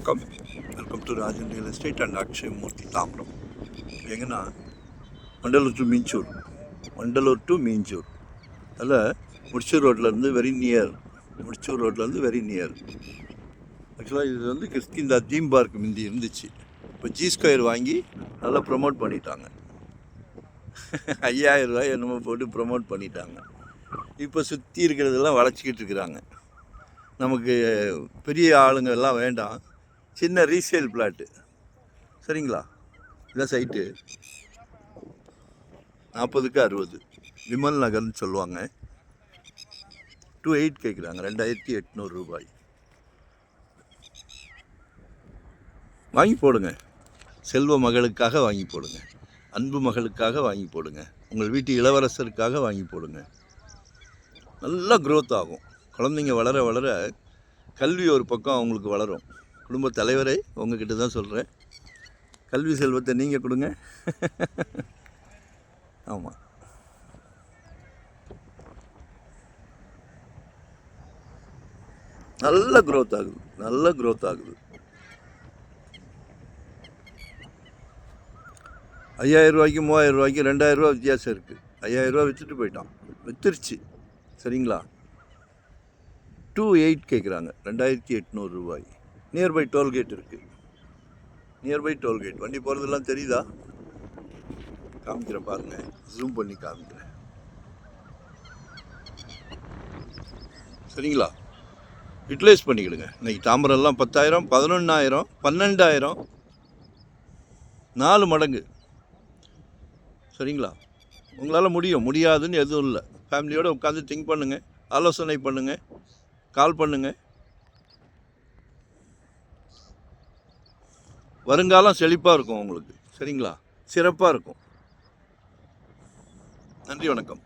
வணக்கம். Welcome to Rajan real estate and Akshay Murthy Tambaram. எங்கன்னா Vandalur to Minjur அதில் முடிச்சூர் ரோட்லேருந்து வெரி நியர். ஆக்சுவலாக இது வந்து கிறிஸ்கிந்தா தீம் பார்க் முந்தி இருந்துச்சு. இப்போ ஜி ஸ்கொயர் வாங்கி நல்லா ப்ரமோட் பண்ணிட்டாங்க. 5000 ரூபாய் என்னமோ போட்டு ப்ரமோட் பண்ணிட்டாங்க. இப்போ சுற்றி இருக்கிறதெல்லாம் வளைச்சிக்கிட்டு இருக்கிறாங்க. நமக்கு பெரிய ஆளுங்க எல்லாம் வேண்டாம், சின்ன ரீசேல் பிளாட்டு. சரிங்களா? இதான் சைட்டு 40க்கு 60 விமல் நகர்னு சொல்லுவாங்க. 2.8 கேட்குறாங்க, 2800 ரூபாய். வாங்கி போடுங்க. செல்வ மகளுக்காக வாங்கி போடுங்க, அன்பு மகளுக்காக வாங்கி போடுங்க, உங்கள் வீட்டு இளவரசருக்காக வாங்கி போடுங்க. நல்லா க்ரோத் ஆகும். குழந்தைங்க வளர வளர கல்வி ஒரு பக்கம் அவங்களுக்கு வளரும். குடும்ப தலைவரை உங்ககிட்ட தான் சொல்கிறேன், கல்வி செல்வத்தை நீங்கள் கொடுங்க. ஆமாம், நல்ல க்ரோத் ஆகுது. 5000 ரூபாய்க்கு 3000 ரூபாய்க்கு 2000 ரூபா வித்தியாசம் இருக்குது. 5000 ரூபா விற்றுட்டு போயிட்டான், வித்துருச்சு. சரிங்களா? 2.8 கேட்குறாங்க, 2800 ரூபாய். நியர்பை டோல்கேட் இருக்குது. வண்டி போகிறதெல்லாம் தெரியுதா? காமிக்கிறேன் பாருங்கள், ஜூம் பண்ணி காமிக்கிறேன். சரிங்களா? யூட்டிலைஸ் பண்ணிக்கிடுங்க. இன்றைக்கி தாம்பரம்லாம் 10,000, 11,000, 12,000, 4 மடங்கு. சரிங்களா? உங்களால் முடியாதுன்னு எதுவும் இல்லை. ஃபேமிலியோடு உட்காந்து திங்க் பண்ணுங்கள், ஆலோசனை பண்ணுங்கள், கால் பண்ணுங்கள். வருங்காலம் செழிப்பாக இருக்கும் உங்களுக்கு. சரிங்களா? சிறப்பாக இருக்கும். நன்றி, வணக்கம்.